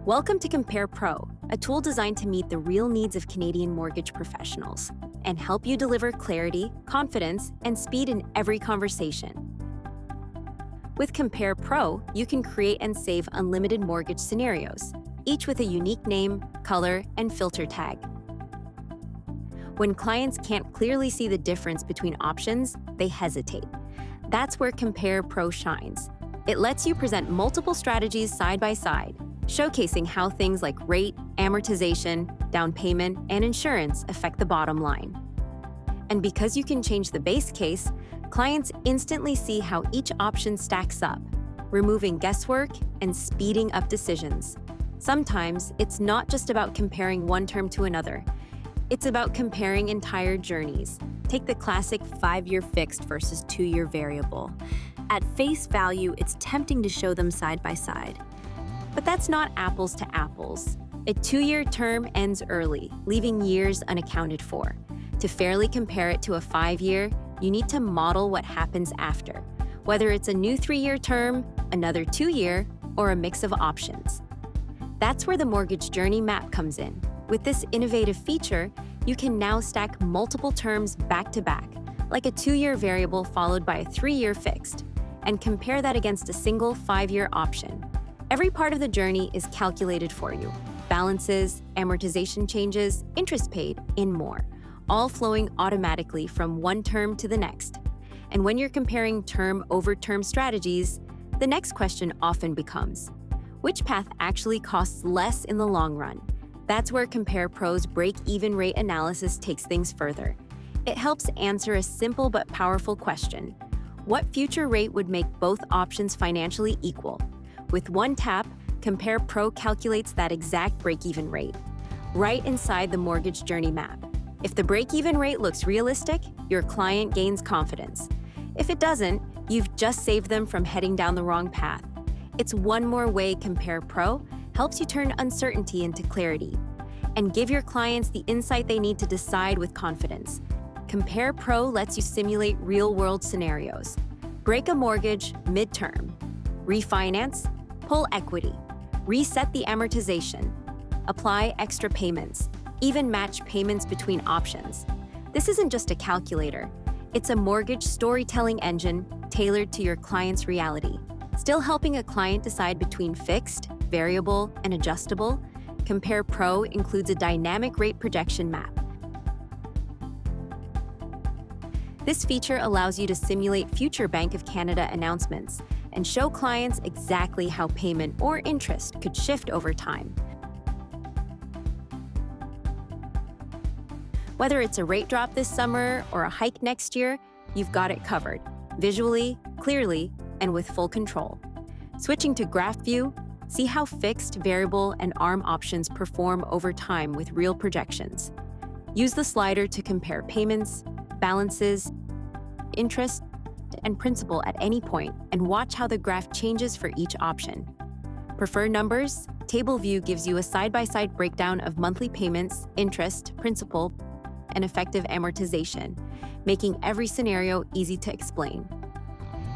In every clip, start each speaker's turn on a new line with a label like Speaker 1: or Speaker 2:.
Speaker 1: Welcome to Compare PRO, a tool designed to meet the real needs of Canadian mortgage professionals and help you deliver clarity, confidence, and speed in every conversation. With Compare PRO, you can create and save unlimited mortgage scenarios, each with a unique name, color, and filter tag. When clients can't clearly see the difference between options, they hesitate. That's where Compare PRO shines. It lets you present multiple strategies side by side, showcasing how things like rate, amortization, down payment, and insurance affect the bottom line. And because you can change the base case, clients instantly see how each option stacks up, removing guesswork and speeding up decisions. Sometimes it's not just about comparing one term to another. It's about comparing entire journeys. Take the classic 5-year fixed versus 2-year variable. At face value, it's tempting to show them side by side. But that's not apples to apples. A 2-year term ends early, leaving years unaccounted for. To fairly compare it to a 5-year, you need to model what happens after, whether it's a new 3-year term, another 2-year, or a mix of options. That's where the mortgage journey map comes in. With this innovative feature, you can now stack multiple terms back to back, like a 2-year variable followed by a 3-year fixed, and compare that against a single 5-year option. Every part of the journey is calculated for you. Balances, amortization changes, interest paid, and more, all flowing automatically from one term to the next. And when you're comparing term over term strategies, the next question often becomes, which path actually costs less in the long run? That's where Compare PRO's break-even rate analysis takes things further. It helps answer a simple but powerful question. What future rate would make both options financially equal? With one tap, Compare PRO calculates that exact break-even rate, right inside the mortgage journey map. If the break-even rate looks realistic, your client gains confidence. If it doesn't, you've just saved them from heading down the wrong path. It's one more way Compare PRO helps you turn uncertainty into clarity and give your clients the insight they need to decide with confidence. Compare PRO lets you simulate real-world scenarios. Break a mortgage midterm, refinance, pull equity, reset the amortization, apply extra payments, even match payments between options. This isn't just a calculator. It's a mortgage storytelling engine tailored to your client's reality. Still helping a client decide between fixed, variable, and adjustable, Compare PRO includes a dynamic rate projection map. This feature allows you to simulate future Bank of Canada announcements and show clients exactly how payment or interest could shift over time. Whether it's a rate drop this summer or a hike next year, you've got it covered, visually, clearly, and with full control. Switching to graph view, see how fixed, variable, and ARM options perform over time with real projections. Use the slider to compare payments, balances, interest, and principal at any point, and watch how the graph changes for each option. Prefer numbers? Table view gives you a side-by-side breakdown of monthly payments, interest, principal, and effective amortization, making every scenario easy to explain.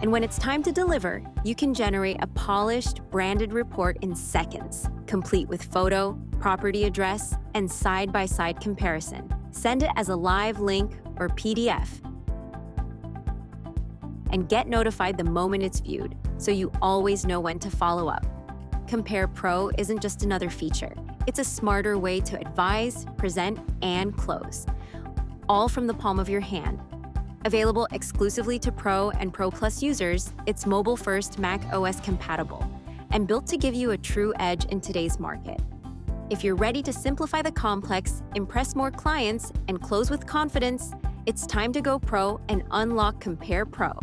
Speaker 1: And when it's time to deliver, you can generate a polished, branded report in seconds, complete with photo, property address, and side-by-side comparison. Send it as a live link or PDF, and get notified the moment it's viewed, so you always know when to follow up. Compare PRO isn't just another feature. It's a smarter way to advise, present, and close, all from the palm of your hand. Available exclusively to Pro and Pro Plus users, it's mobile-first Mac OS compatible and built to give you a true edge in today's market. If you're ready to simplify the complex, impress more clients, and close with confidence, it's time to go pro and unlock Compare PRO.